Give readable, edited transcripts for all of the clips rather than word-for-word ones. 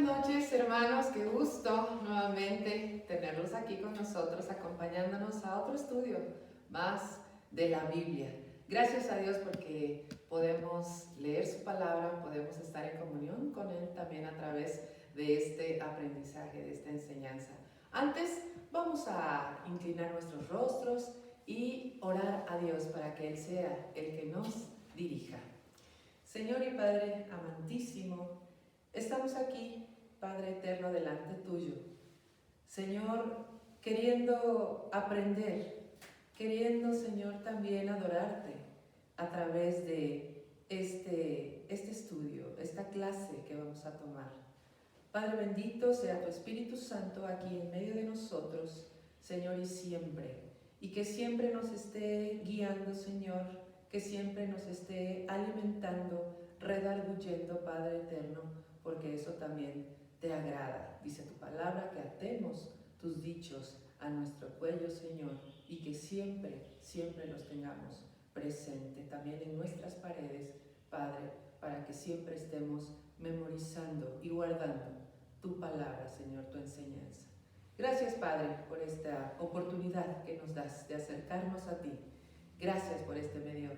noches, hermanos, qué gusto nuevamente tenerlos aquí con nosotros, acompañándonos a otro estudio más de la Biblia. Gracias a Dios porque podemos leer su palabra, podemos estar en comunión con Él también a través de este aprendizaje, de esta enseñanza. Antes vamos a inclinar nuestros rostros y orar a Dios para que Él sea el que nos dirija. Señor y Padre amantísimo, estamos aquí, Padre eterno, delante tuyo. Señor, queriendo aprender, queriendo, Señor, también adorarte a través de este estudio, esta clase que vamos a tomar. Padre bendito sea tu Espíritu Santo aquí en medio de nosotros, Señor, y que siempre nos esté guiando, Señor, que siempre nos esté alimentando, redarguyendo, Padre eterno, porque eso también te agrada. Dice tu palabra que atemos tus dichos a nuestro cuello, Señor, y que siempre, siempre los tengamos presente también en nuestras paredes, Padre, para que siempre estemos memorizando y guardando tu palabra, Señor, tu enseñanza. Gracias, Padre, por esta oportunidad que nos das de acercarnos a ti. Gracias por este medio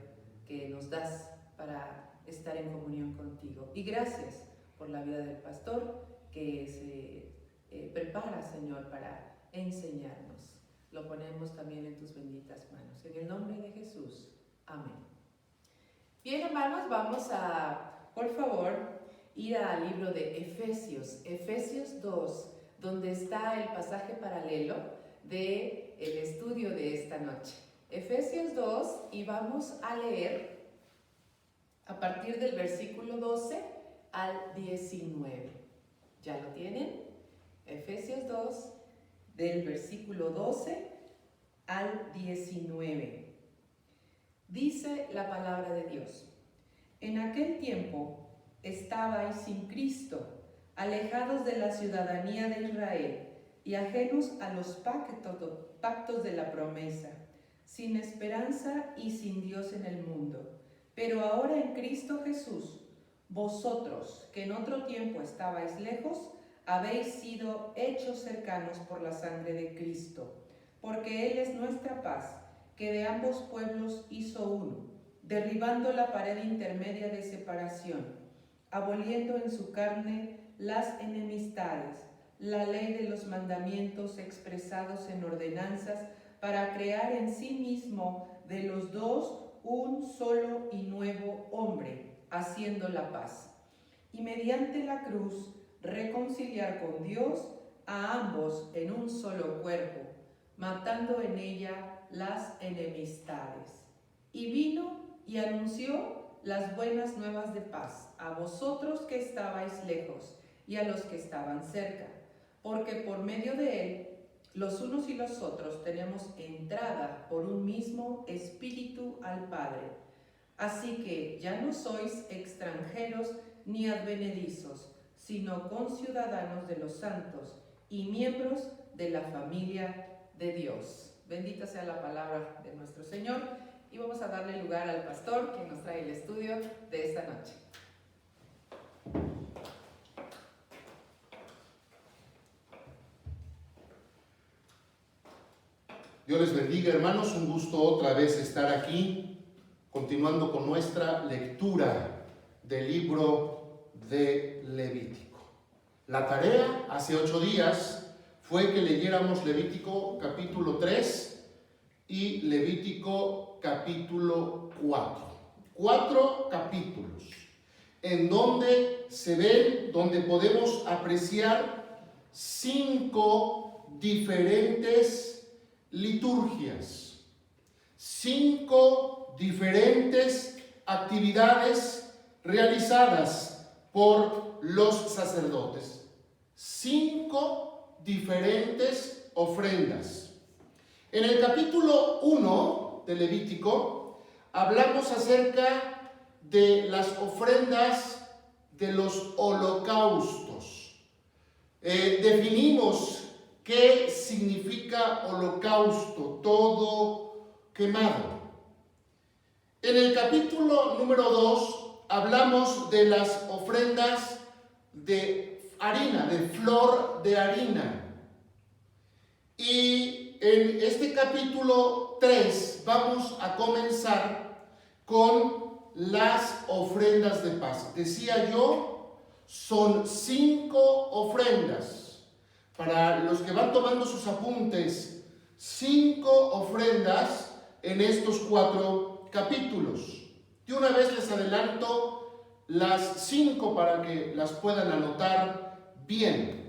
que nos das para estar en comunión contigo. Y gracias por la vida del pastor que se prepara, Señor, para enseñarnos. Lo ponemos también en tus benditas manos. En el nombre de Jesús. Amén. Bien, hermanos, vamos a, por favor, ir al libro de Efesios, Efesios 2, donde está el pasaje paralelo del estudio de esta noche. Efesios 2, y vamos a leer a partir del versículo 12 al 19. ¿Ya lo tienen? Efesios 2, del versículo 12 al 19. Dice la palabra de Dios: En aquel tiempo estabais sin Cristo, alejados de la ciudadanía de Israel y ajenos a los pactos de la promesa, sin esperanza y sin Dios en el mundo. Pero ahora en Cristo Jesús, vosotros, que en otro tiempo estabais lejos, habéis sido hechos cercanos por la sangre de Cristo, porque Él es nuestra paz, que de ambos pueblos hizo uno, derribando la pared intermedia de separación, aboliendo en su carne las enemistades, la ley de los mandamientos expresados en ordenanzas, para crear en sí mismo de los dos un solo y nuevo hombre, haciendo la paz, y mediante la cruz reconciliar con Dios a ambos en un solo cuerpo, matando en ella las enemistades. Y vino y anunció las buenas nuevas de paz a vosotros que estabais lejos y a los que estaban cerca, porque por medio de él los unos y los otros tenemos entrada por un mismo Espíritu al Padre. Así que ya no sois extranjeros ni advenedizos, sino conciudadanos de los santos y miembros de la familia de Dios. Bendita sea la palabra de nuestro Señor, y vamos a darle lugar al pastor que nos trae el estudio de esta noche. Dios les bendiga, hermanos, un gusto otra vez estar aquí, continuando con nuestra lectura del libro de Levítico. La tarea hace 8 días fue que leyéramos Levítico capítulo 3 y Levítico capítulo 4. 4 capítulos en donde se ven, donde podemos apreciar 5 diferentes liturgias, 5 diferentes actividades realizadas por los sacerdotes, 5 diferentes ofrendas. En el capítulo 1 de Levítico hablamos acerca de las ofrendas de los holocaustos. Definimos ¿qué significa holocausto? Todo quemado. En el capítulo número 2 hablamos de las ofrendas harina, de flor de harina. Y en este capítulo 3 vamos a comenzar con las ofrendas de paz. Decía yo, son 5 ofrendas. Para los que van tomando sus apuntes, 5 ofrendas en estos 4 capítulos. De una vez les adelanto las 5 para que las puedan anotar bien.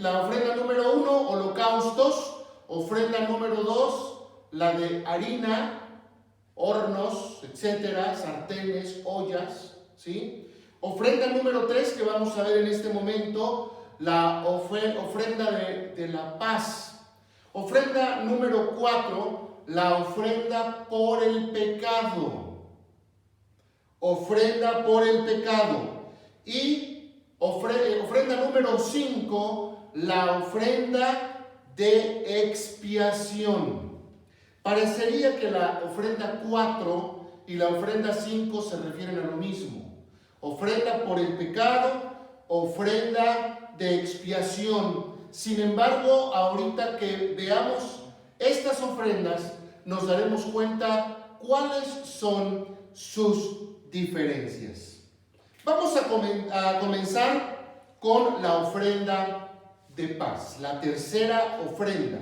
La ofrenda número 1, holocaustos. Ofrenda número 2, la de harina, hornos, etcétera, sartenes, ollas, ¿sí? Ofrenda número 3, que vamos a ver en este momento, la ofrenda de la paz. Ofrenda número 4, la ofrenda por el pecado. Ofrenda por el pecado. Y ofrenda número 5, la ofrenda de expiación. Parecería que la ofrenda 4 y la ofrenda 5 se refieren a lo mismo. Ofrenda por el pecado, ofrenda de expiación. Sin embargo, ahorita que veamos estas ofrendas, nos daremos cuenta cuáles son sus diferencias. Vamos a comenzar con la ofrenda de paz, la tercera ofrenda,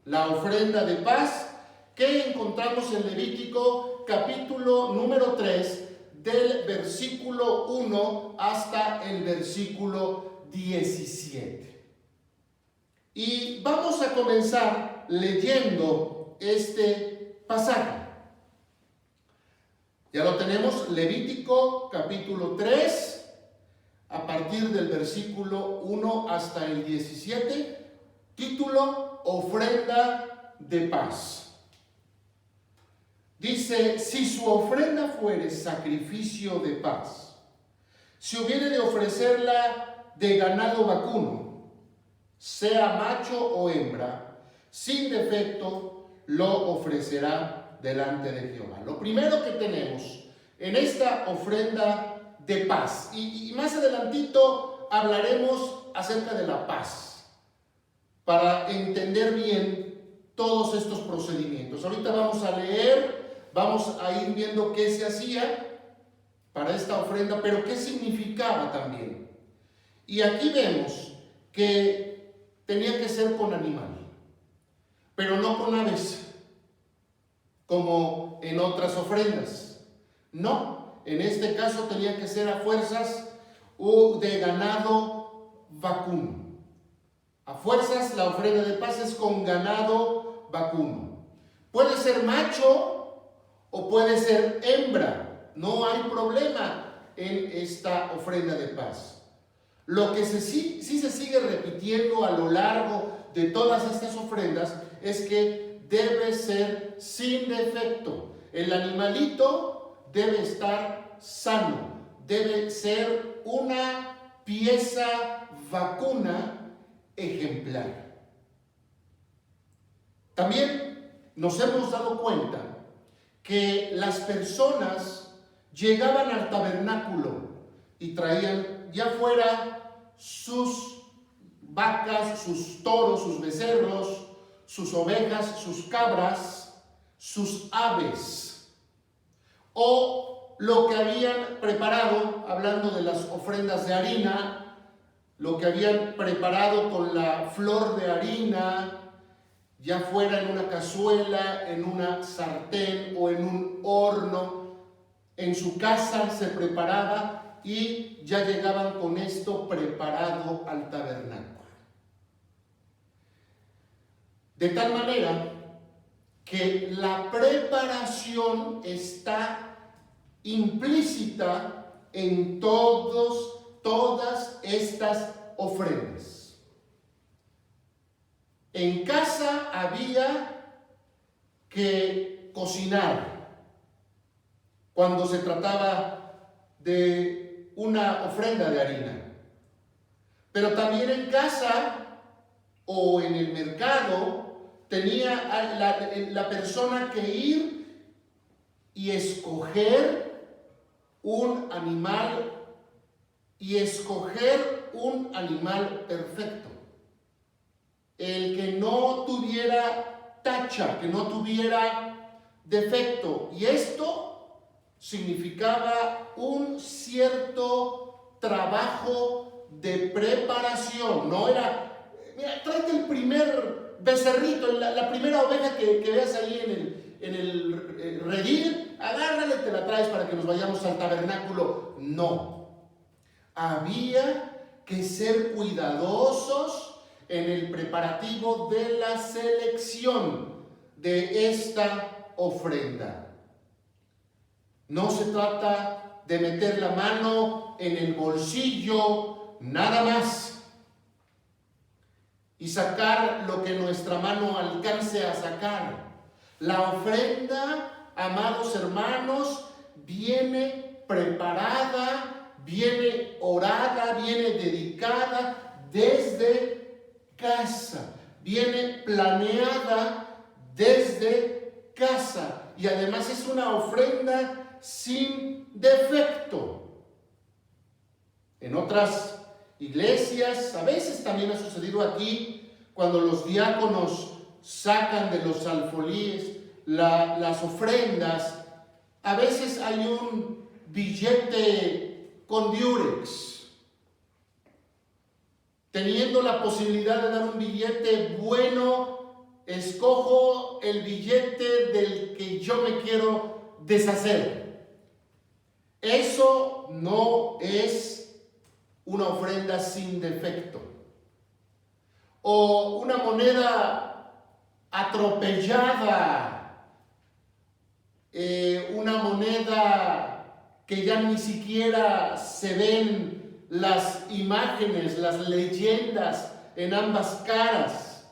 la ofrenda de paz que encontramos en Levítico capítulo número 3, del versículo 1 hasta el versículo 17. Y vamos a comenzar leyendo este pasaje. Ya lo tenemos, Levítico capítulo 3, a partir del versículo 1 hasta el 17, título Ofrenda de paz. Dice, si su ofrenda fuere sacrificio de paz, si hubiere de ofrecerla de ganado vacuno, sea macho o hembra, sin defecto, lo ofrecerá delante de Jehová. Lo primero que tenemos en esta ofrenda de paz, y más adelantito hablaremos acerca de la paz, para entender bien todos estos procedimientos. Ahorita vamos a leer, vamos a ir viendo qué se hacía para esta ofrenda, pero qué significaba también. Y aquí vemos que tenía que ser con animal, pero no con aves, como en otras ofrendas. No, en este caso tenía que ser a fuerzas de ganado vacuno. A fuerzas la ofrenda de paz es con ganado vacuno. Puede ser macho o puede ser hembra, no hay problema en esta ofrenda de paz. Lo que sí se sigue repitiendo a lo largo de todas estas ofrendas es que debe ser sin defecto. El animalito debe estar sano, debe ser una pieza vacuna ejemplar. También nos hemos dado cuenta que las personas llegaban al tabernáculo y traían ya fuera sus vacas, sus toros, sus becerros, sus ovejas, sus cabras, sus aves, o lo que habían preparado, hablando de las ofrendas de harina, lo que habían preparado con la flor de harina, ya fuera en una cazuela, en una sartén o en un horno, en su casa se preparaba y ya llegaban con esto preparado al tabernáculo. De tal manera que la preparación está implícita en todas estas ofrendas. En casa había que cocinar cuando se trataba de una ofrenda de harina. Pero también en casa o en el mercado tenía la persona que ir y escoger un animal y escoger un animal perfecto. El que no tuviera tacha, que no tuviera defecto. Y esto significaba un cierto trabajo de preparación. No era, mira, tráete el primer becerrito, la primera oveja que veas ahí en el redil, agárrala y te la traes para que nos vayamos al tabernáculo. No. Había que ser cuidadosos en el preparativo de la selección de esta ofrenda. No se trata de meter la mano en el bolsillo nada más y sacar lo que nuestra mano alcance a sacar. La ofrenda, amados hermanos, viene preparada, viene orada, viene dedicada desde casa, viene planeada desde casa, y además es una ofrenda sin defecto. En otras iglesias, a veces también ha sucedido aquí, cuando los diáconos sacan de los alfolíes las ofrendas, a veces hay un billete con diurex. Teniendo la posibilidad de dar un billete bueno, escojo el billete del que yo me quiero deshacer. Eso no es una ofrenda sin defecto. O una moneda atropellada, una moneda que ya ni siquiera se ven las imágenes, las leyendas en ambas caras.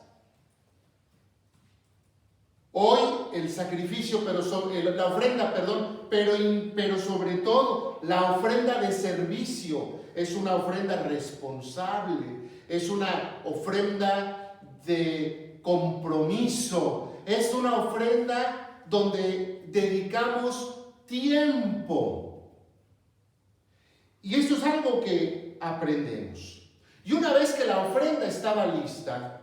Hoy el sacrificio, la ofrenda, pero sobre todo la ofrenda de servicio es una ofrenda responsable, es una ofrenda de compromiso, es una ofrenda donde dedicamos tiempo. Y esto es algo que aprendemos. Y una vez que la ofrenda estaba lista,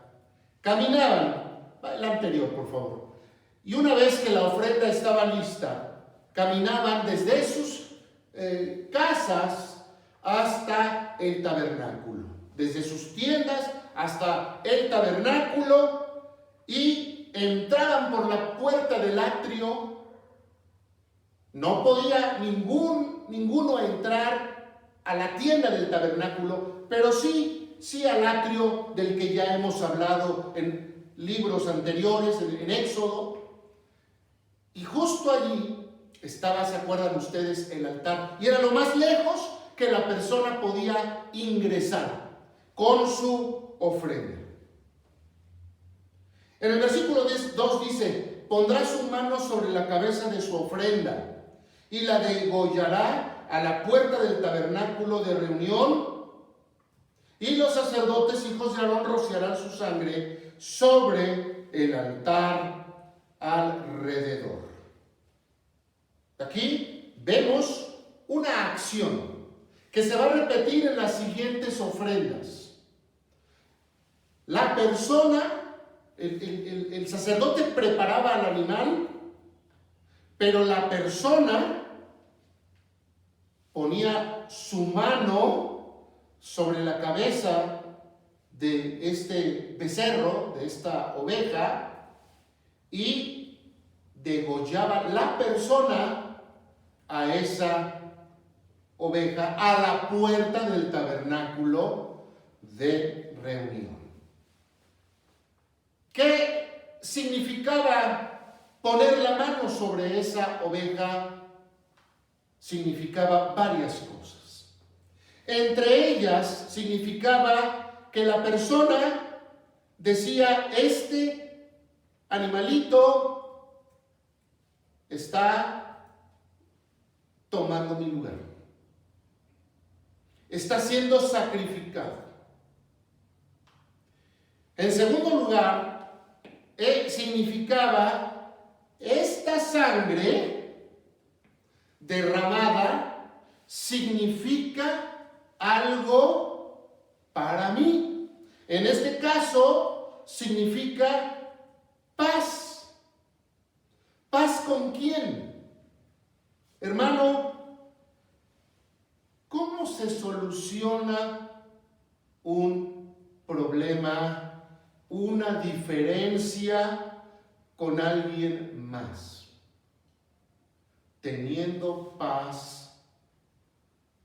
caminaban, la anterior por favor, y una vez que la ofrenda estaba lista, caminaban desde sus casas hasta el tabernáculo, desde sus tiendas hasta el tabernáculo, y entraban por la puerta del atrio. No podía ninguno entrar a la tienda del tabernáculo, pero sí al atrio del que ya hemos hablado en libros anteriores, en Éxodo. Y justo allí estaba, ¿se acuerdan ustedes?, el altar. Y era lo más lejos que la persona podía ingresar con su ofrenda. En el versículo 2 dice: pondrá su mano sobre la cabeza de su ofrenda y la degollará a la puerta del tabernáculo de reunión, y los sacerdotes, hijos de Aarón, rociarán su sangre sobre el altar alrededor. Aquí vemos una acción que se va a repetir en las siguientes ofrendas. La persona, el sacerdote preparaba al animal, pero la persona ponía su mano sobre la cabeza de este becerro, de esta oveja, y degollaba la persona a esa oveja a la puerta del tabernáculo de reunión. ¿Qué significaba poner la mano sobre esa oveja? Significaba varias cosas. Entre ellas significaba que la persona decía: este animalito está tomando mi lugar, está siendo sacrificado. En segundo lugar, significaba: esta sangre derramada significa algo para mí. En este caso significa paz. ¿Paz con quién? Hermano, ¿cómo se soluciona un problema, una diferencia con alguien más? Teniendo paz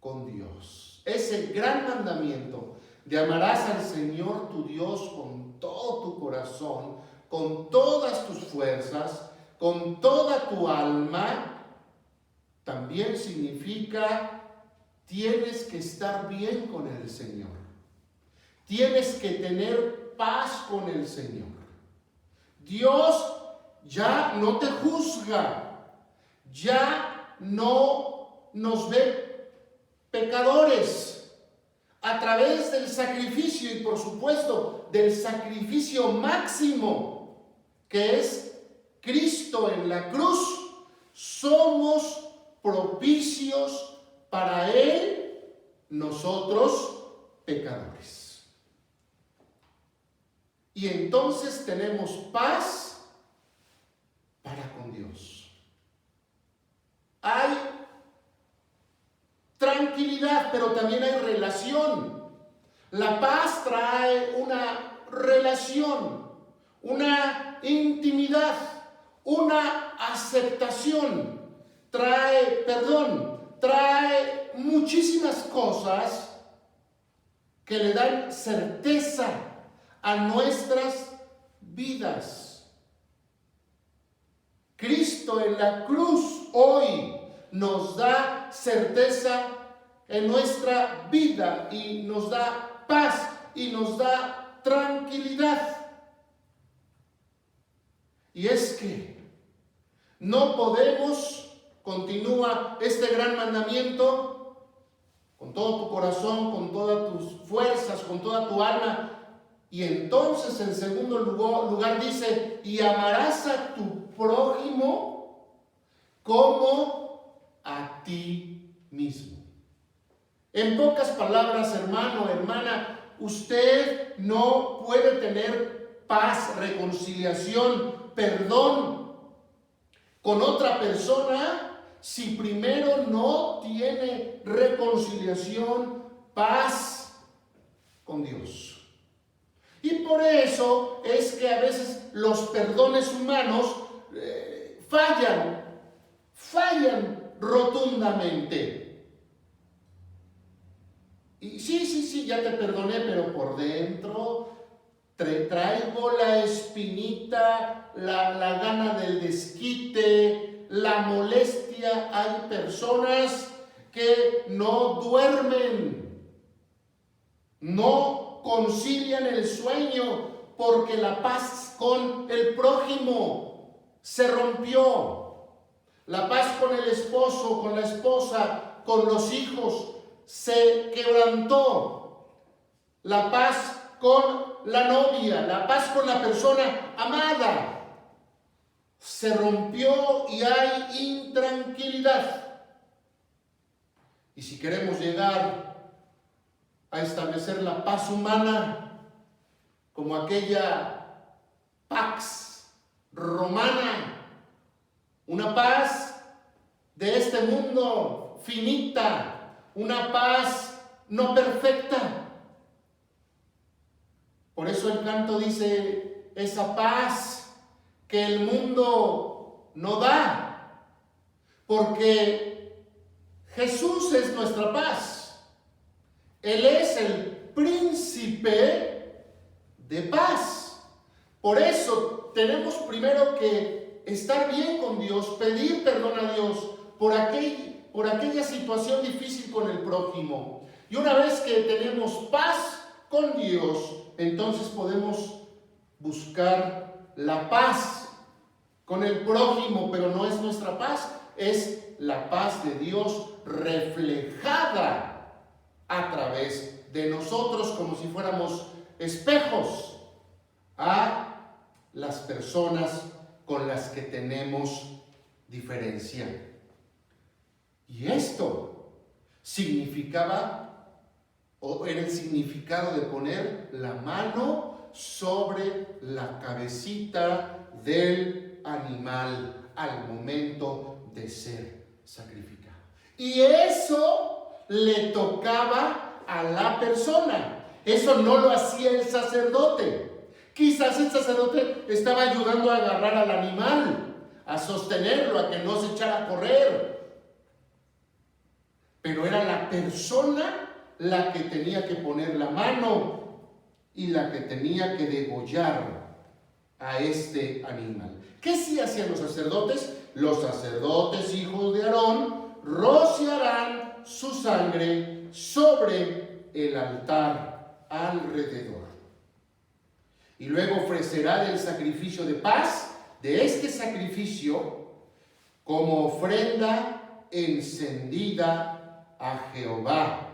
con Dios. Ese gran mandamiento de amarás al Señor tu Dios con todo tu corazón, con todas tus fuerzas, con toda tu alma, también significa tienes que estar bien con el Señor. Tienes que tener paz con el Señor. Dios ya no te juzga, ya no nos ve pecadores. A través del sacrificio y por supuesto del sacrificio máximo que es Cristo en la cruz, somos propicios para Él, nosotros pecadores. Y entonces tenemos paz para con Dios. Hay tranquilidad, pero también hay relación. La paz trae una relación, una intimidad, una aceptación, trae perdón, trae muchísimas cosas que le dan certeza a nuestras vidas. Cristo en la cruz hoy nos da certeza en nuestra vida y nos da paz y nos da tranquilidad. Y es que no podemos, continúa este gran mandamiento, con todo tu corazón, con todas tus fuerzas, con toda tu alma. Y entonces en segundo lugar dice, y amarás a tu prójimo como a ti mismo. En pocas palabras, hermano, hermana, usted no puede tener paz, reconciliación, perdón con otra persona si primero no tiene reconciliación, paz con Dios. Y por eso es que a veces los perdones humanos fallan rotundamente. Y sí, ya te perdoné, pero por dentro traigo la espinita, la gana del desquite, la molestia. Hay personas que no duermen, no concilian el sueño porque la paz con el prójimo se rompió. La paz con el esposo, con la esposa, con los hijos se quebrantó. La paz con la novia, la paz con la persona amada se rompió y hay intranquilidad. Y si queremos llegar a establecer la paz humana como aquella pax romana, una paz de este mundo finita, una paz no perfecta. Por eso el canto dice, esa paz que el mundo no da, porque Jesús es nuestra paz. Él es el príncipe de paz. Por eso tenemos primero que estar bien con Dios, pedir perdón a Dios por aquella situación difícil con el prójimo. Y una vez que tenemos paz con Dios, entonces podemos buscar la paz con el prójimo, pero no es nuestra paz, es la paz de Dios reflejada a través de nosotros, como si fuéramos espejos a las personas con las que tenemos diferencia. Y esto significaba o era el significado de poner la mano sobre la cabecita del animal al momento de ser sacrificado. Y eso le tocaba a la persona. Eso no lo hacía el sacerdote. Quizás el sacerdote estaba ayudando a agarrar al animal, a sostenerlo, a que no se echara a correr. Pero era la persona la que tenía que poner la mano y la que tenía que degollar a este animal. ¿Qué sí hacían los sacerdotes? Los sacerdotes, hijos de Aarón, rociarán su sangre sobre el altar alrededor. Y luego ofrecerá del sacrificio de paz, de este sacrificio, como ofrenda encendida a Jehová.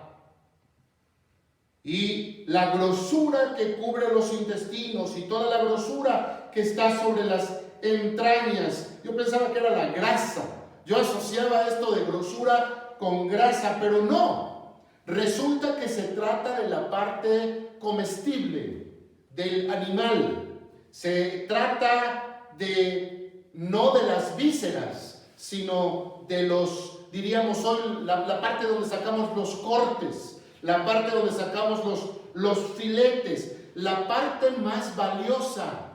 Y la grosura que cubre los intestinos y toda la grosura que está sobre las entrañas. Yo pensaba que era la grasa. Yo asociaba esto de grosura con grasa, pero no. Resulta que se trata de la parte comestible del animal. Se trata no de las vísceras, sino de los, diríamos hoy, la parte donde sacamos los cortes, la parte donde sacamos los filetes, la parte más valiosa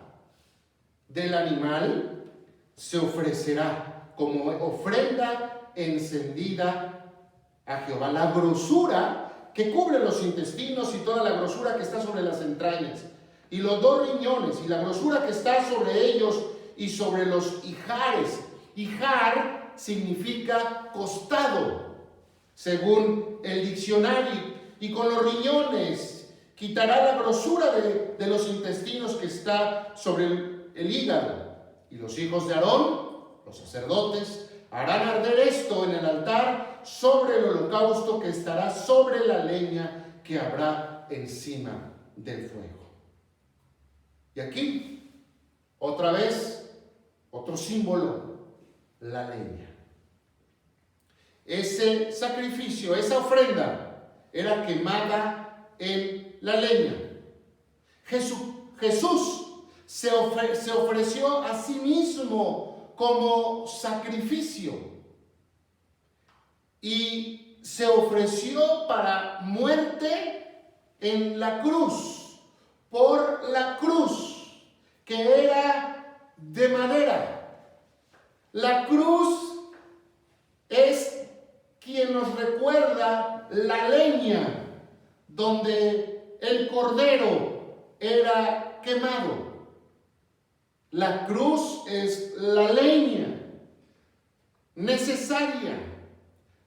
del animal se ofrecerá como ofrenda encendida a Jehová. La grosura que cubre los intestinos y toda la grosura que está sobre las entrañas, y los dos riñones, y la grosura que está sobre ellos y sobre los ijares. Ijar significa costado, según el diccionario. Y con los riñones quitará la grosura de los intestinos que está sobre el hígado. Y los hijos de Aarón, los sacerdotes, harán arder esto en el altar sobre el holocausto que estará sobre la leña que habrá encima del fuego. Y aquí, otra vez, otro símbolo, la leña. Ese sacrificio, esa ofrenda, era quemada en la leña. Jesús se ofreció a sí mismo como sacrificio. Y se ofreció para muerte en la cruz. Por la cruz, que era de madera. La cruz es quien nos recuerda la leña donde el cordero era quemado. La cruz es la leña necesaria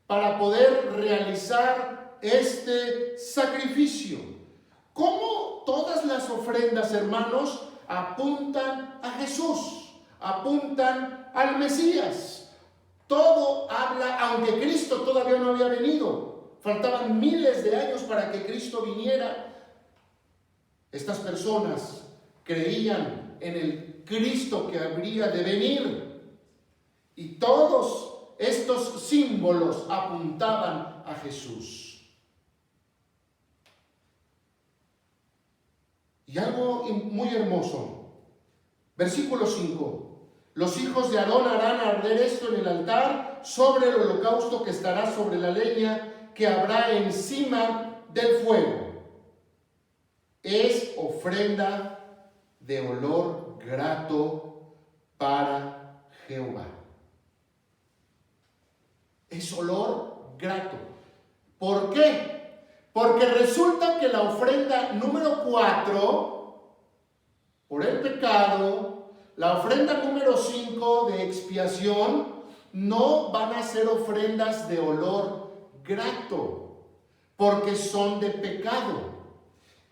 para poder realizar este sacrificio. ¿Cómo todas las ofrendas, hermanos, apuntan a Jesús? Apuntan al Mesías. Todo habla, aunque Cristo todavía no había venido. Faltaban miles de años para que Cristo viniera. Estas personas creían en el Cristo que habría de venir. Y todos estos símbolos apuntaban a Jesús. Y algo muy hermoso. Versículo 5. Los hijos de Aarón harán arder esto en el altar sobre el holocausto que estará sobre la leña que habrá encima del fuego. Es ofrenda de olor grato para Jehová. Es olor grato. ¿Por qué? Porque resulta que la ofrenda número 4, por el pecado, la ofrenda número 5 de expiación, no van a ser ofrendas de olor grato, porque son de pecado.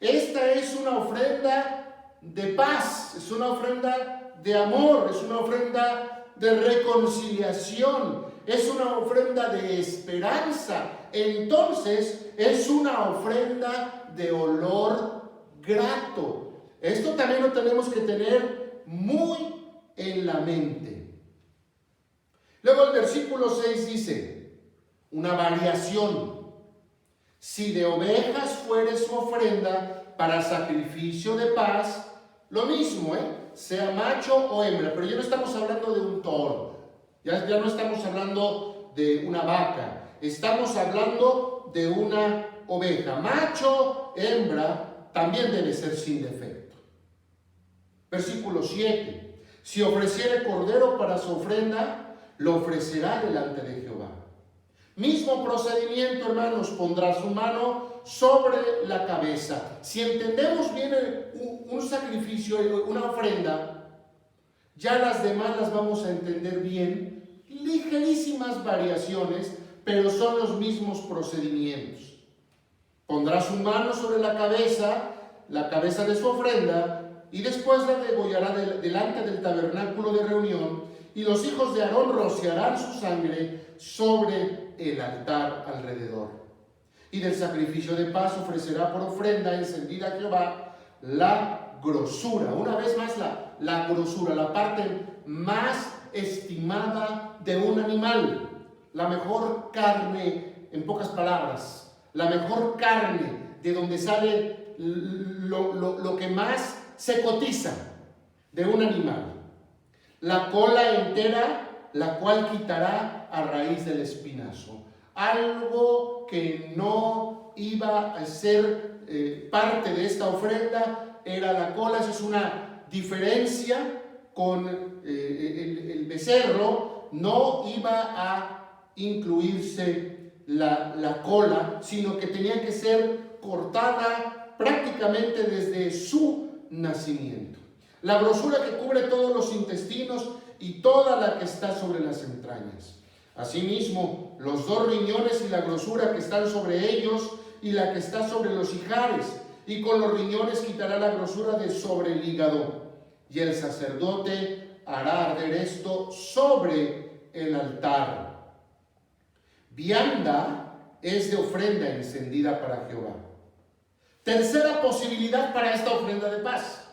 Esta es una ofrenda de paz, es una ofrenda de amor, es una ofrenda de reconciliación, es una ofrenda de esperanza. Entonces es una ofrenda de olor grato. Esto también lo tenemos que tener muy en la mente. Luego el versículo 6 dice, una variación. Si de ovejas fuere su ofrenda para sacrificio de paz, lo mismo, sea macho o hembra, pero ya no estamos hablando de un toro, ya no estamos hablando de una vaca, estamos hablando de una oveja. Macho, hembra, también debe ser sin defecto. Versículo 7. Si ofreciere cordero para su ofrenda, lo ofrecerá delante de Jehová. Mismo procedimiento, hermanos, pondrá su mano sobre la cabeza. Si entendemos bien un sacrificio, una ofrenda, ya las demás las vamos a entender bien. Ligerísimas variaciones, pero son los mismos procedimientos. Pondrá su mano sobre la cabeza de su ofrenda, y después la degollará delante del tabernáculo de reunión, y los hijos de Aarón rociarán su sangre sobre el altar alrededor. Y del sacrificio de paz ofrecerá por ofrenda encendida a Jehová la grosura. Una vez más, la grosura, la parte más estimada de un animal. La mejor carne, en pocas palabras, la mejor carne de donde sale lo que más se cotiza de un animal. La cola entera, la cual quitará a raíz del espinazo. Algo que no iba a ser parte de esta ofrenda era la cola. Esa es una diferencia con el becerro. No iba a incluirse la cola, sino que tenía que ser cortada prácticamente desde su nacimiento. La grosura que cubre todos los intestinos y toda la que está sobre las entrañas. Asimismo, los 2 riñones y la grosura que están sobre ellos y la que está sobre los ijares. Y con los riñones quitará la grosura de sobre el hígado. Y el sacerdote hará arder esto sobre el altar. Vianda es de ofrenda encendida para Jehová. Tercera posibilidad para esta ofrenda de paz.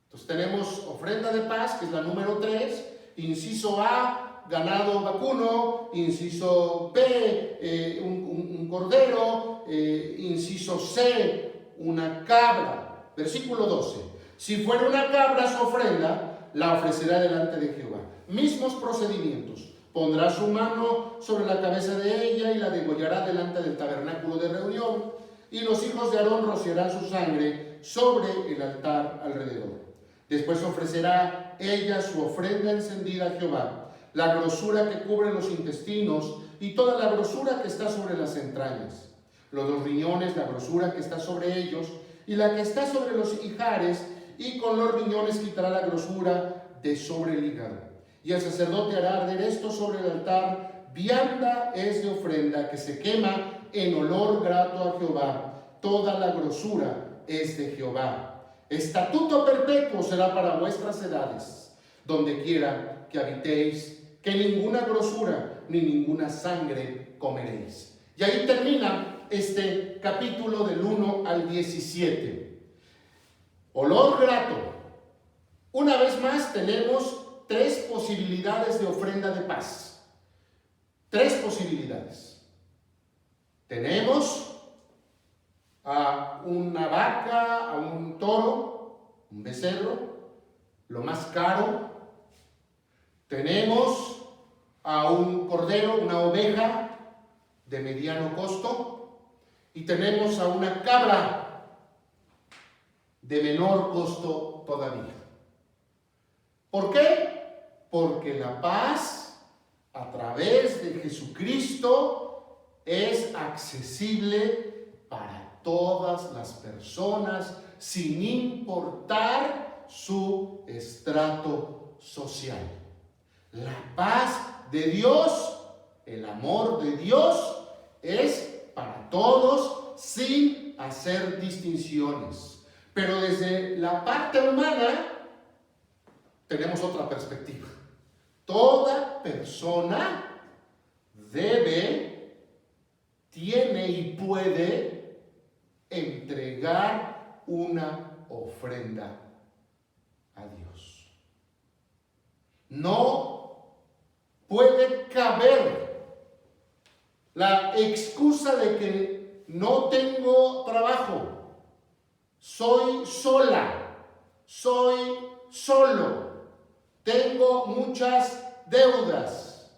Entonces tenemos ofrenda de paz, que es la número 3, inciso A, ganado vacuno, inciso B, un cordero, inciso C, una cabra. Versículo 12. Si fuera una cabra su ofrenda, la ofrecerá delante de Jehová. Mismos procedimientos. Pondrá su mano sobre la cabeza de ella y la degollará delante del tabernáculo de reunión, y los hijos de Aarón rociarán su sangre sobre el altar alrededor. Después ofrecerá ella su ofrenda encendida a Jehová, la grosura que cubre los intestinos y toda la grosura que está sobre las entrañas, los 2 riñones, la grosura que está sobre ellos y la que está sobre los ijares, y con los riñones quitará la grosura de sobre el hígado. Y el sacerdote hará arder esto sobre el altar. Vianda es de ofrenda que se quema en olor grato a Jehová. Toda la grosura es de Jehová. Estatuto perpetuo será para vuestras edades, donde quiera que habitéis, que ninguna grosura ni ninguna sangre comeréis. Y ahí termina este capítulo del 1 al 17. Olor grato. Una vez más tenemos 3 posibilidades de ofrenda de paz. 3 posibilidades. Tenemos a una vaca, a un toro, un becerro, lo más caro. Tenemos a un cordero, una oveja de mediano costo, y tenemos a una cabra de menor costo todavía. ¿Por qué? Porque la paz a través de Jesucristo es accesible para todas las personas, sin importar su estrato social. La paz de Dios, el amor de Dios, es para todos sin hacer distinciones. Pero desde la parte humana tenemos otra perspectiva. Toda persona tiene y puede entregar una ofrenda a Dios. No puede caber la excusa de que no tengo trabajo, soy sola, soy solo, tengo muchas deudas.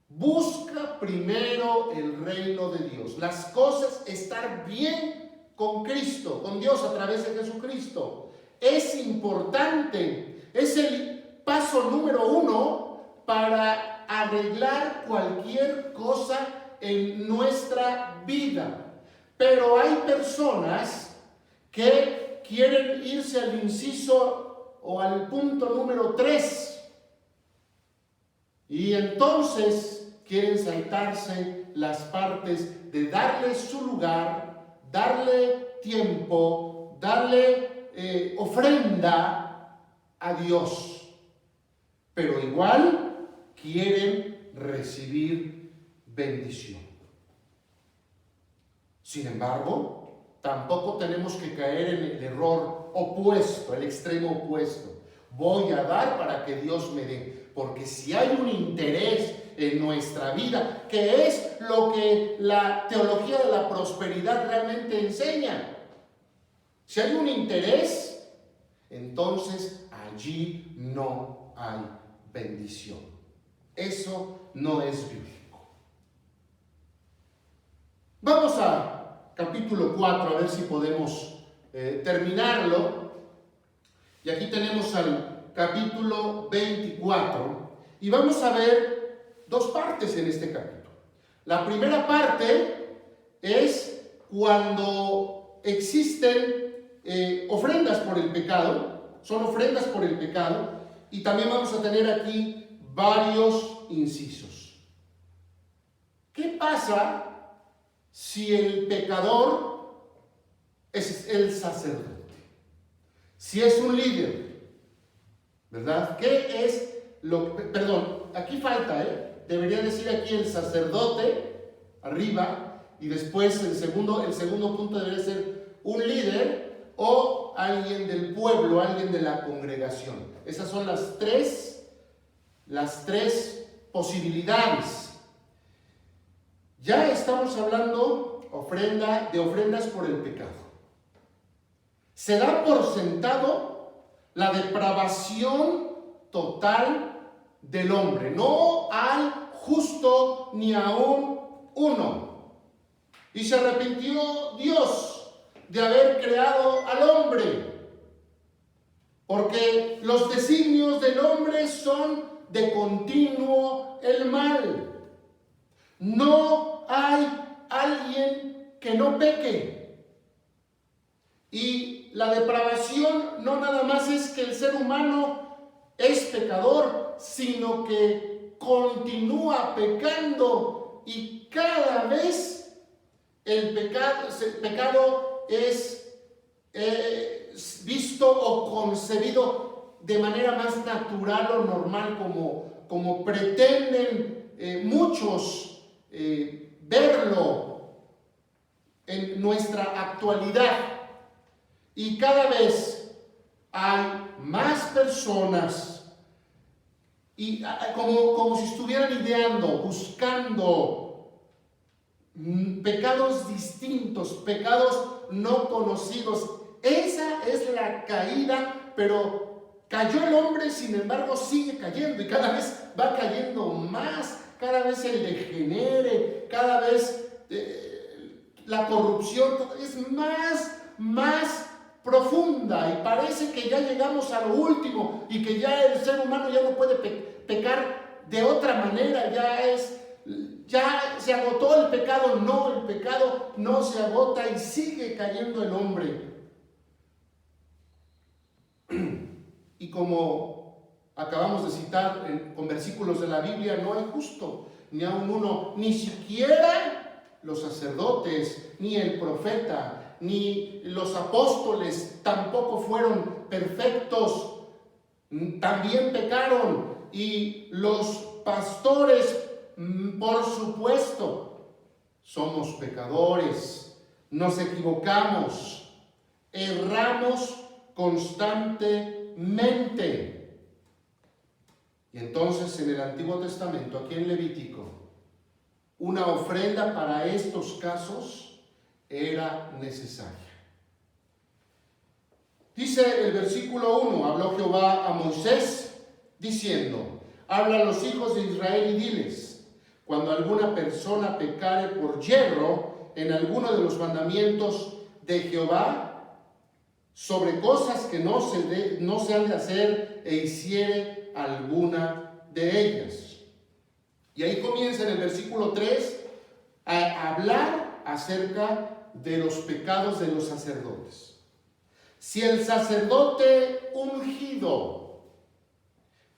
Busca primero el reino de Dios. Las cosas, estar bien con Cristo, con Dios a través de Jesucristo. Es importante, es el paso número 1 para arreglar cualquier cosa en nuestra vida. Pero hay personas que quieren irse al inciso o al punto número 3 y entonces quieren saltarse las partes de darle su lugar, darle tiempo, darle ofrenda a Dios, pero igual quieren recibir bendición. Sin embargo, tampoco tenemos que caer en el error opuesto, el extremo opuesto. Voy a dar para que Dios me dé, porque si hay un interés en nuestra vida, que es lo que la teología de la prosperidad realmente enseña, si hay un interés, entonces allí no hay bendición. Eso no es bíblico. Vamos a capítulo 4, a ver si podemos terminarlo. Y aquí tenemos al capítulo 24 y vamos a ver 2 partes en este capítulo. La primera parte es cuando existen ofrendas por el pecado, son ofrendas por el pecado, y también vamos a tener aquí varios incisos. ¿Qué pasa si el pecador es el sacerdote? Si es un líder, ¿verdad? ¿Qué es lo que, perdón, aquí falta, debería decir aquí el sacerdote, arriba, y después el segundo punto debería ser un líder o alguien del pueblo, alguien de la congregación. Esas son las tres posibilidades. Ya estamos hablando de ofrendas por el pecado. Se da por sentado la depravación total del hombre. No hay justo ni aún uno. Y se arrepintió Dios de haber creado al hombre, porque los designios del hombre son de continuo el mal. No hay alguien que no peque. Y la depravación no nada más es que el ser humano es pecador, sino que continúa pecando y cada vez el pecado es visto o concebido de manera más natural o normal, como pretenden muchos verlo en nuestra actualidad. Y cada vez hay más personas y como si estuvieran ideando, buscando pecados distintos, pecados no conocidos. Esa es la caída, pero cayó el hombre, sin embargo sigue cayendo y cada vez va cayendo más, cada vez el degenere, cada vez la corrupción es más profunda y parece que ya llegamos a lo último y que ya el ser humano ya no puede pecar de otra manera, ya se agotó el pecado. No, el pecado no se agota y sigue cayendo el hombre. Y como acabamos de citar con versículos de la Biblia, no hay justo ni aun uno, ni siquiera los sacerdotes, ni el profeta, ni los apóstoles tampoco fueron perfectos, también pecaron, y los pastores, por supuesto, somos pecadores, nos equivocamos, erramos constantemente. Y entonces en el Antiguo Testamento, aquí en Levítico, una ofrenda para estos casos era necesaria. Dice el versículo 1, habló Jehová a Moisés diciendo, habla a los hijos de Israel y diles, cuando alguna persona pecare por yerro en alguno de los mandamientos de Jehová, sobre cosas que no se han de hacer e hiciere alguna de ellas. Y ahí comienza en el versículo 3 a hablar acerca de los pecados de los sacerdotes. Si el sacerdote ungido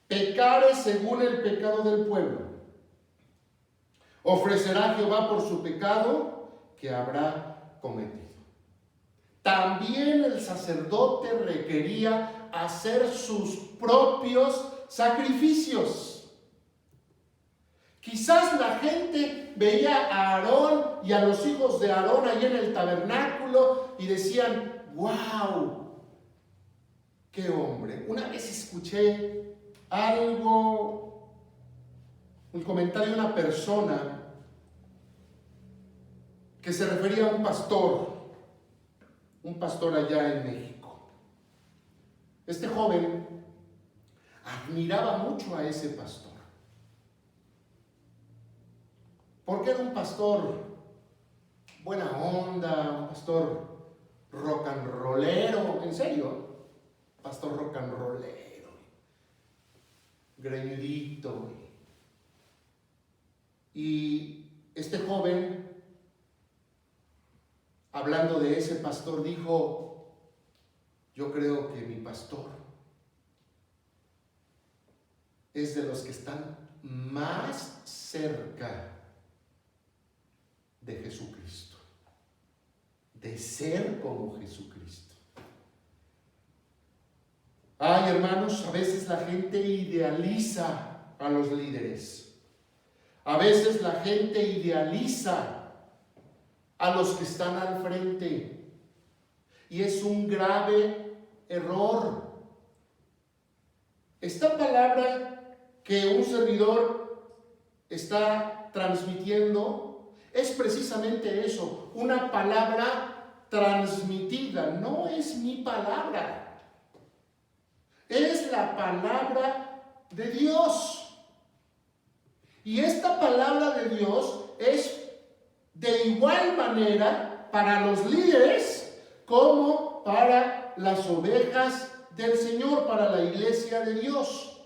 pecare según el pecado del pueblo, ofrecerá a Jehová por su pecado que habrá cometido. También el sacerdote requería hacer sus propios sacrificios. Quizás la gente veía a Aarón y a los hijos de Aarón allí en el tabernáculo y decían, ¡wow! ¡Qué hombre! Una vez escuché un comentario de una persona que se refería a un pastor allá en México. Este joven admiraba mucho a ese pastor, porque era un pastor buena onda, un pastor rock and rollero, en serio, pastor rock and rollero, greñudito. Y este joven, hablando de ese pastor, dijo, yo creo que mi pastor es de los que están más cerca de Jesucristo, de ser como Jesucristo. Ay, hermanos, a veces la gente idealiza a los líderes. A veces la gente idealiza a los que están al frente. Y es un grave error. Esta palabra que un servidor está transmitiendo es precisamente eso, una palabra transmitida. No es mi palabra, es la palabra de Dios. Y esta palabra de Dios es de igual manera para los líderes como para las ovejas del Señor, para la iglesia de Dios.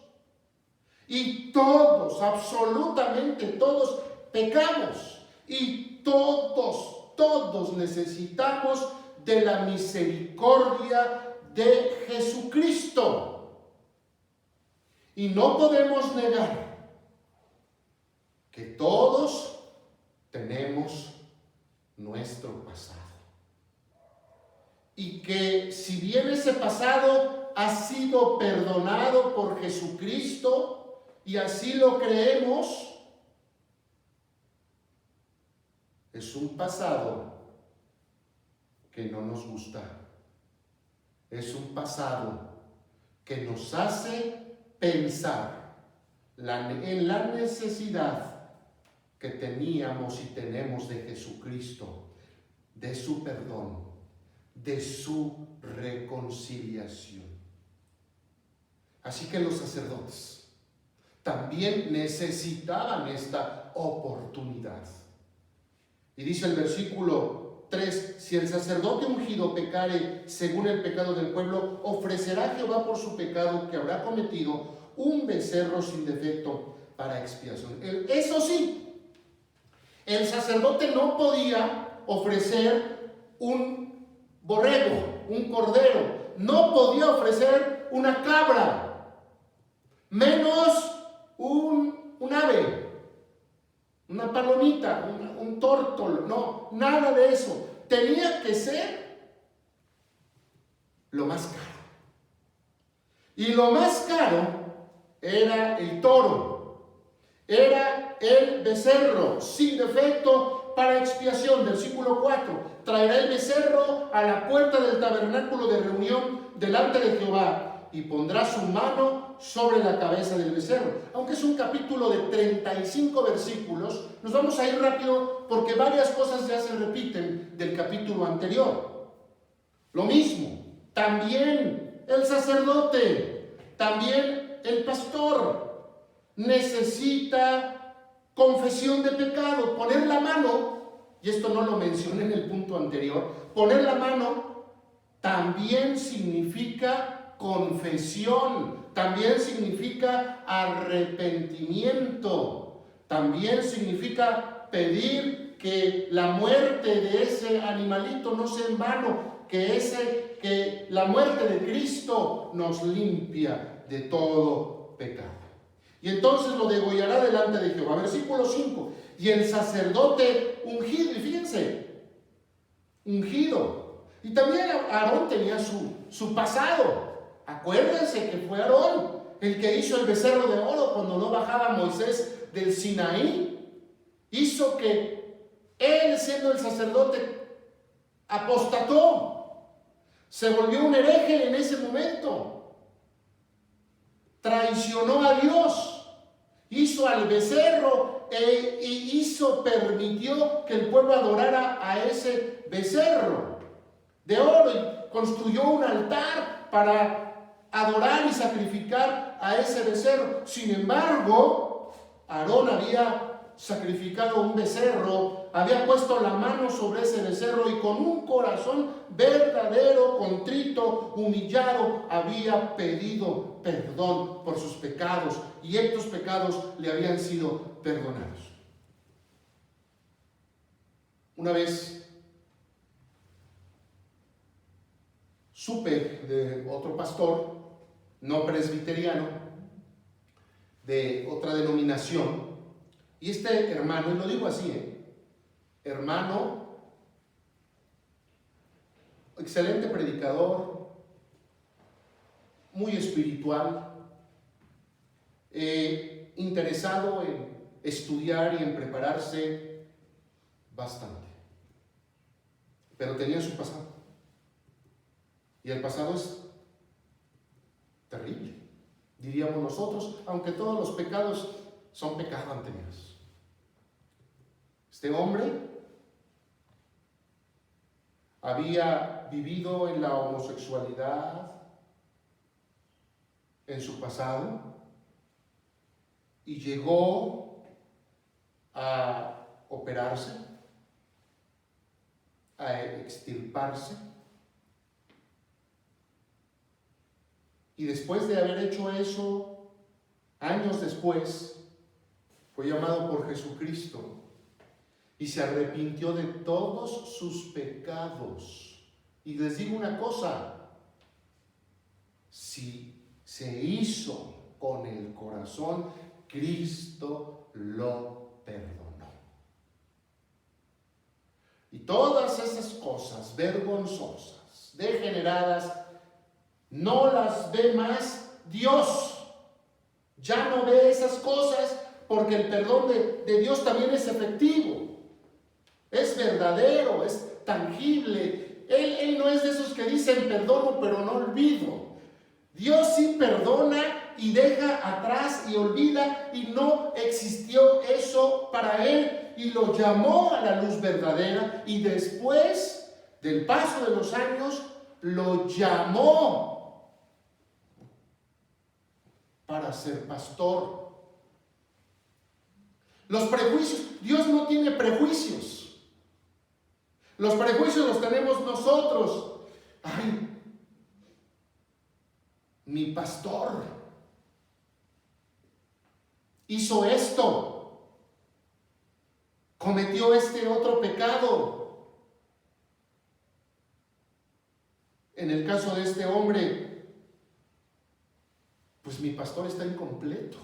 Y todos, absolutamente todos, pecamos. Y todos necesitamos de la misericordia de Jesucristo. Y no podemos negar que todos tenemos nuestro pasado. Y que si bien ese pasado ha sido perdonado por Jesucristo, y así lo creemos, es un pasado que no nos gusta. Es un pasado que nos hace pensar en la necesidad que teníamos y tenemos de Jesucristo, de su perdón, de su reconciliación. Así que los sacerdotes también necesitaban esta oportunidad. Y dice el versículo 3, si el sacerdote ungido pecare según el pecado del pueblo, ofrecerá a Jehová por su pecado que habrá cometido un becerro sin defecto para expiación. Eso sí, el sacerdote no podía ofrecer un borrego, un cordero, no podía ofrecer una cabra, menos un ave, una palomita, un tórtolo, no, nada de eso. Tenía que ser lo más caro. Y lo más caro era el toro, era el becerro sin defecto para expiación. Versículo 4, traerá el becerro a la puerta del tabernáculo de reunión delante de Jehová y pondrá su mano mano sobre la cabeza del becerro. Aunque es un capítulo de 35 versículos, nos vamos a ir rápido porque varias cosas ya se repiten del capítulo anterior. Lo mismo, también el sacerdote, también el pastor necesita confesión de pecado, poner la mano, y esto no lo mencioné en el punto anterior, poner la mano también significa confesión, también significa arrepentimiento, también significa pedir que la muerte de ese animalito no sea en vano, que la muerte de Cristo nos limpia de todo pecado. Y entonces lo degollará delante de Jehová. Versículo 5. Y el sacerdote ungido, y fíjense, ungido. Y también Aarón tenía su pasado. Acuérdense que fue Aarón el que hizo el becerro de oro cuando no bajaba Moisés del Sinaí. Hizo que él, siendo el sacerdote, apostató. Se volvió un hereje en ese momento. Traicionó a Dios. Hizo al becerro permitió que el pueblo adorara a ese becerro de oro y construyó un altar para adorar y sacrificar a ese becerro. Sin embargo, Aarón había sacrificado un becerro, había puesto la mano sobre ese becerro y con un corazón verdadero, contrito, humillado, había pedido perdón por sus pecados y estos pecados le habían sido perdonados. Una vez supe de otro pastor, no presbiteriano, de otra denominación, y este hermano, y lo digo así, hermano, excelente predicador, muy espiritual, interesado en estudiar y en prepararse bastante, pero tenía su pasado, y el pasado es terrible, diríamos nosotros, aunque todos los pecados son pecado ante Dios. Este hombre había vivido en la homosexualidad en su pasado y llegó a operarse, a extirparse, y después de haber hecho eso, años después, fue llamado por Jesucristo y se arrepintió de todos sus pecados. Y les digo una cosa, si se hizo con el corazón, Cristo lo perdonó. Y todas esas cosas vergonzosas, degeneradas, no las ve más Dios. Ya no ve esas cosas porque el perdón de Dios también es efectivo. Es verdadero, es tangible. Él no es de esos que dicen perdono pero no olvido. Dios sí perdona y deja atrás y olvida, y no existió eso para él y lo llamó a la luz verdadera, y después del paso de los años lo llamó para ser pastor. Los prejuicios, Dios no tiene prejuicios. Los prejuicios los tenemos nosotros. Ay, mi pastor hizo esto, cometió este otro pecado. En el caso de este hombre, pues mi pastor está incompleto.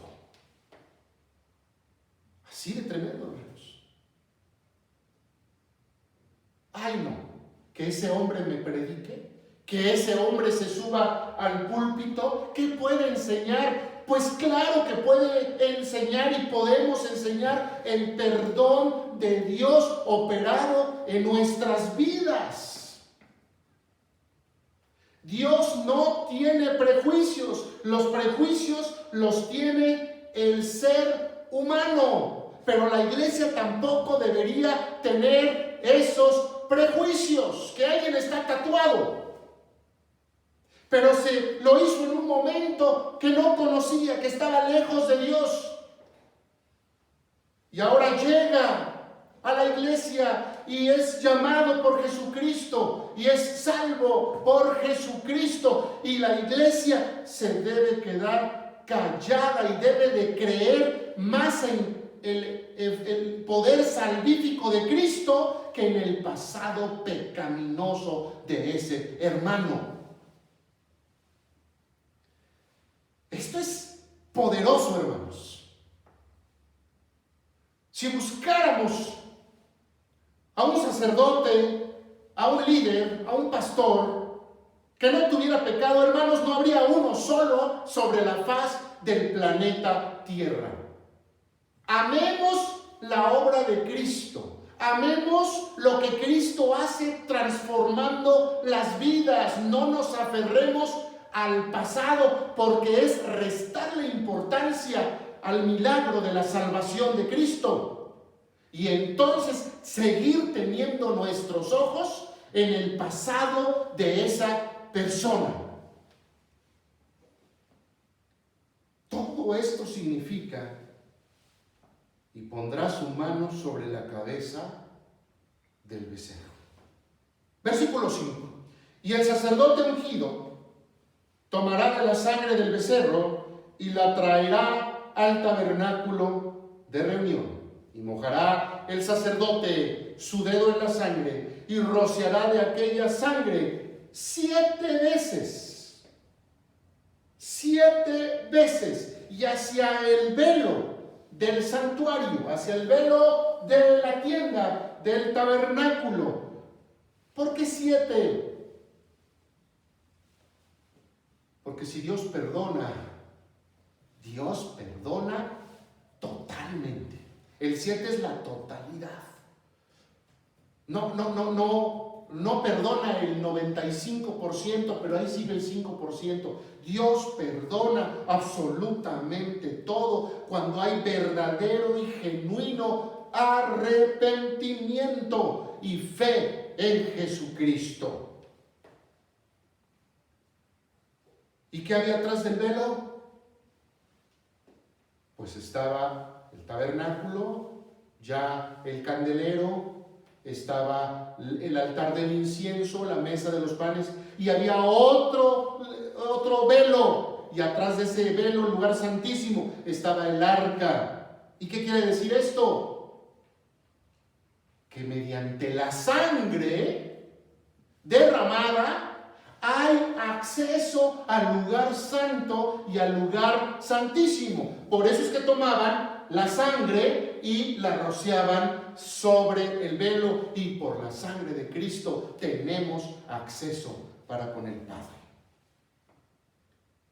Así de tremendo, hermanos. Ay, no, que ese hombre me predique, que ese hombre se suba al púlpito. ¿Qué puede enseñar? Pues claro que puede enseñar, y podemos enseñar el perdón de Dios operado en nuestras vidas. Dios no tiene prejuicios. Los prejuicios los tiene el ser humano. Pero la iglesia tampoco debería tener esos prejuicios, que alguien está tatuado. Pero se lo hizo en un momento que no conocía, que estaba lejos de Dios. Y ahora llega a la iglesia y es llamado por Jesucristo y es salvo por Jesucristo. Y la iglesia se debe quedar callada y debe de creer más en el poder salvífico de Cristo que en el pasado pecaminoso de ese hermano. Esto es poderoso, hermanos. Si buscáramos a un sacerdote, a un líder, a un pastor que no tuviera pecado, hermanos, no habría uno solo sobre la faz del planeta Tierra. Amemos la obra de Cristo. Amemos lo que Cristo hace transformando las vidas. No nos aferremos al pasado, porque es restarle importancia al milagro de la salvación de Cristo. Y entonces seguir teniendo nuestros ojos en el pasado de esa persona. Todo esto significa: y pondrá su mano sobre la cabeza del becerro. Versículo 5. Y el sacerdote ungido tomará de la sangre del becerro y la traerá al tabernáculo de reunión. Y mojará el sacerdote su dedo en la sangre y rociará de aquella sangre 7 veces. 7 veces. Y hacia el velo del santuario, hacia el velo de la tienda, del tabernáculo. ¿Por qué 7? Porque si Dios perdona totalmente. El 7 es la totalidad. No perdona el 95%, pero ahí sigue el 5%. Dios perdona absolutamente todo cuando hay verdadero y genuino arrepentimiento y fe en Jesucristo. ¿Y qué había atrás del velo? Pues estaba el tabernáculo, ya el candelero, estaba el altar del incienso, la mesa de los panes, y había otro velo, y atrás de ese velo, el lugar santísimo, estaba el arca. ¿Y qué quiere decir esto? Que mediante la sangre derramada hay acceso al lugar santo y al lugar santísimo. Por eso es que tomaban la sangre y la rociaban sobre el velo, y por la sangre de Cristo tenemos acceso para con el Padre.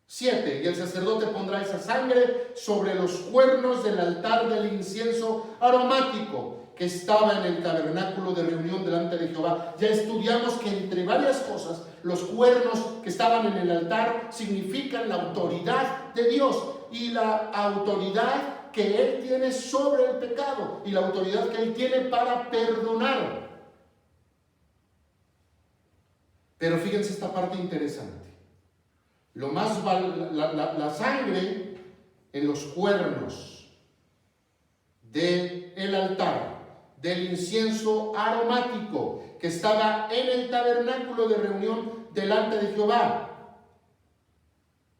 7. Y el sacerdote pondrá esa sangre sobre los cuernos del altar del incienso aromático que estaba en el tabernáculo de reunión delante de Jehová. Ya estudiamos que entre varias cosas, los cuernos que estaban en el altar significan la autoridad de Dios y la autoridad que Él tiene sobre el pecado y la autoridad que Él tiene para perdonar. Pero fíjense esta parte interesante. La sangre en los cuernos del altar del incienso aromático que estaba en el tabernáculo de reunión delante de Jehová,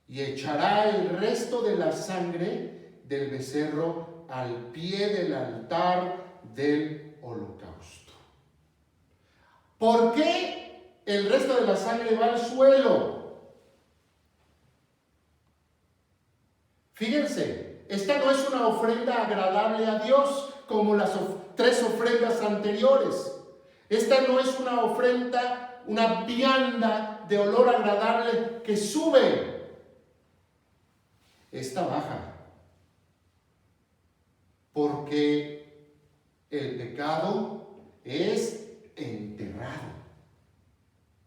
y echará el resto de la sangre del becerro al pie del altar del holocausto. ¿Por qué el resto de la sangre va al suelo? Fíjense, esta no es una ofrenda agradable a Dios como las 3 ofrendas anteriores. Esta no es una ofrenda, una vianda de olor agradable que sube. Esta baja. Porque el pecado es enterrado.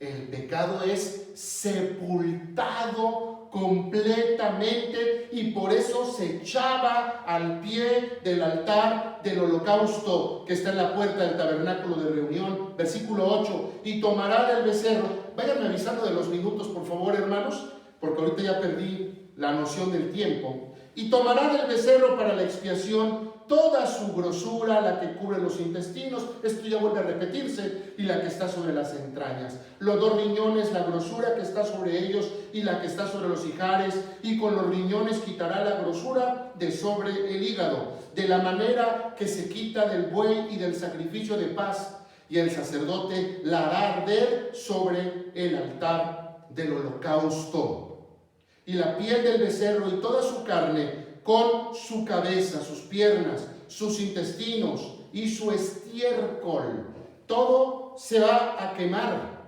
El pecado es sepultado completamente y por eso se echaba al pie del altar del holocausto que está en la puerta del tabernáculo de reunión. Versículo 8, y tomará del becerro. Váyanme avisando de los minutos, por favor, hermanos, porque ahorita ya perdí la noción del tiempo. Y tomará del becerro para la expiación toda su grosura, la que cubre los intestinos, esto ya vuelve a repetirse, y la que está sobre las entrañas. Los 2 riñones, la grosura que está sobre ellos y la que está sobre los ijares, y con los riñones quitará la grosura de sobre el hígado, de la manera que se quita del buey y del sacrificio de paz, y el sacerdote la hará arder sobre el altar del holocausto. Y la piel del becerro y toda su carne, con su cabeza, sus piernas, sus intestinos y su estiércol, todo se va a quemar.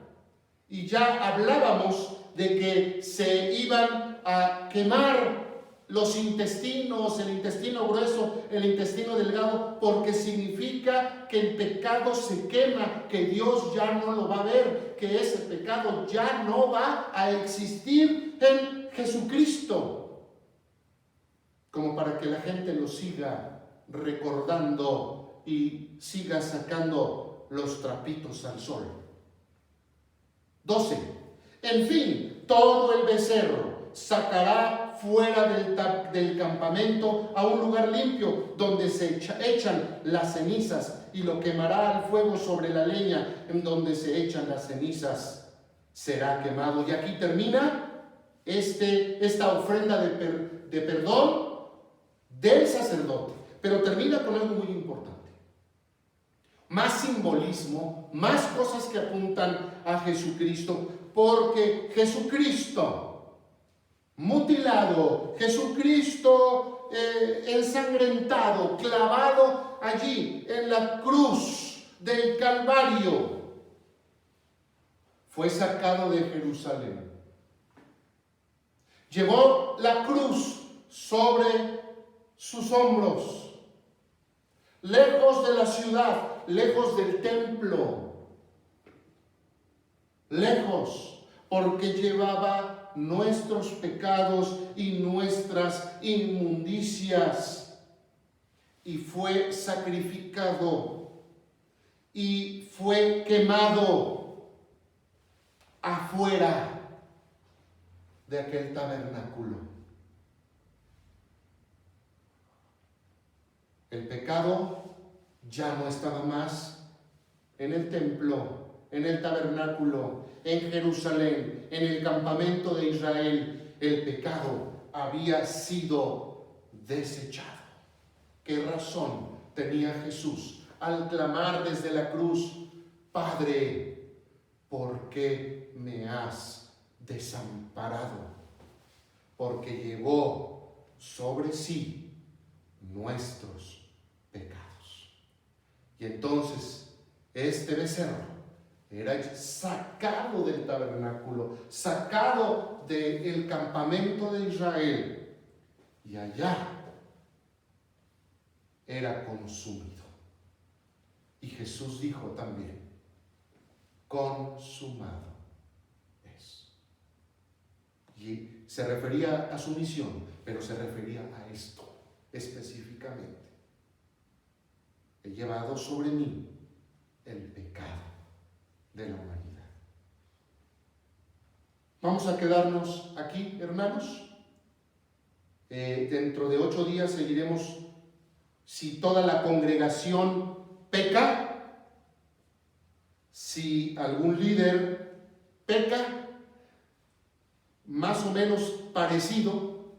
Y ya hablábamos de que se iban a quemar los intestinos, el intestino grueso, el intestino delgado, porque significa que el pecado se quema, que Dios ya no lo va a ver, que ese pecado ya no va a existir en Jesucristo, como para que la gente lo siga recordando y siga sacando los trapitos al sol. 12. En fin, todo el becerro sacará fuera del campamento a un lugar limpio, donde se echan las cenizas, y lo quemará al fuego sobre la leña en donde se echan las cenizas. Será quemado. Y aquí termina esta ofrenda de perdón del sacerdote, pero termina con algo muy importante. Más simbolismo, más cosas que apuntan a Jesucristo, porque Jesucristo mutilado, Jesucristo ensangrentado, clavado allí en la cruz del Calvario, fue sacado de Jerusalén. Llevó la cruz sobre sus hombros, lejos de la ciudad, lejos del templo, lejos, porque llevaba nuestros pecados y nuestras inmundicias, y fue sacrificado y fue quemado afuera de aquel tabernáculo. El pecado ya no estaba más en el templo, en el tabernáculo, en Jerusalén, en el campamento de Israel. El pecado había sido desechado. ¿Qué razón tenía Jesús al clamar desde la cruz: Padre, ¿por qué me has desamparado? Porque llevó sobre sí nuestros pecados. Y entonces este becerro era sacado del tabernáculo, sacado del campamento de Israel, y allá era consumido. Y Jesús dijo también: consumado es. Y se refería a su misión, pero se refería a esto específicamente: he llevado sobre mí el pecado de la humanidad. Vamos a quedarnos aquí, hermanos. Dentro de 8 días seguiremos si toda la congregación peca, si algún líder peca, más o menos parecido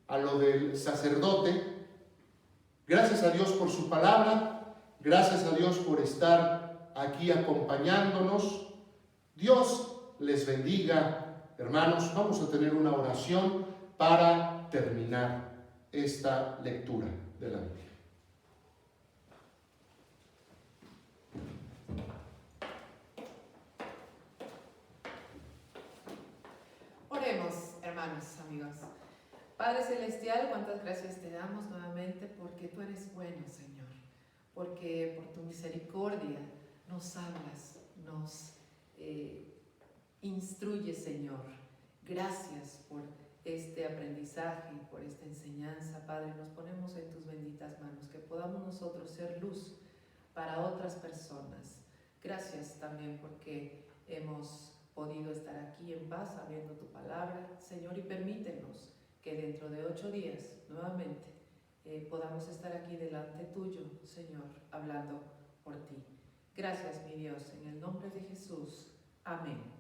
a lo del sacerdote. Gracias a Dios por su palabra, gracias a Dios por estar aquí acompañándonos. Dios les bendiga, hermanos. Vamos a tener una oración para terminar esta lectura de la Biblia. Oremos, hermanos, amigos. Padre Celestial, cuántas gracias te damos nuevamente porque tú eres bueno, Señor. Porque por tu misericordia nos hablas, nos Instruye, Señor. Gracias por este aprendizaje, por esta enseñanza, Padre. Nos ponemos en tus benditas manos, que podamos nosotros ser luz para otras personas. Gracias también porque hemos podido estar aquí en paz sabiendo tu palabra, Señor, y permítenos que dentro de 8 días nuevamente podamos estar aquí delante tuyo, Señor, hablando por ti. Gracias, mi Dios, en el nombre de Jesús. Amén.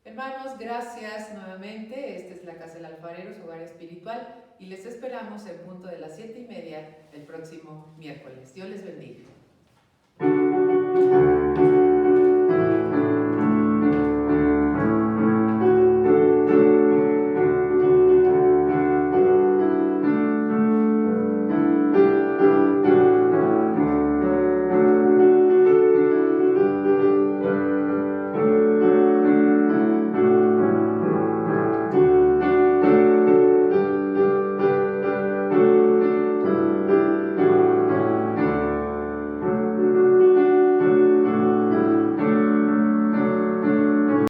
Hermanos, gracias nuevamente. Esta es la Casa del Alfarero, su hogar espiritual, y les esperamos en punto de las 7:30 el próximo miércoles. Dios les bendiga.